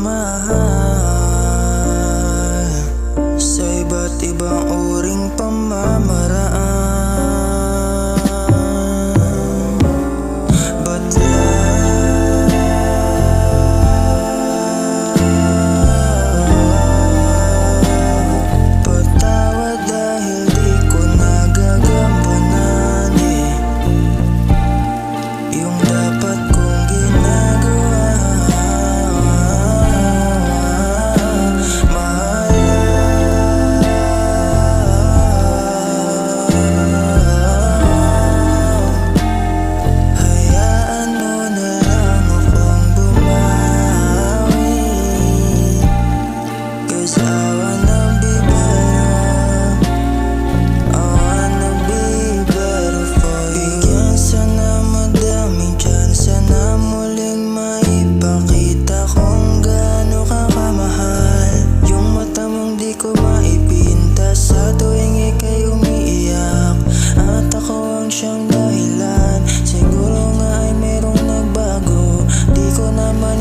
pagmamahal sa iba't ibang uring pamamaraan. But love, patawad dahil di ko nagagambanan yung dapat kong ginagawa. Hayaan mo na lang akong bumawi, 'cause I wanna be better, I wanna be better for you. Bigyan sana madaming tsansa na muling maipakita kung gaano ka kamahal. Yung mata mong di ko maipinta sa tuwing ika'y umiiyak, at ako ang siyang dahilan. Siguro nga ay merong nagbago, di ko naman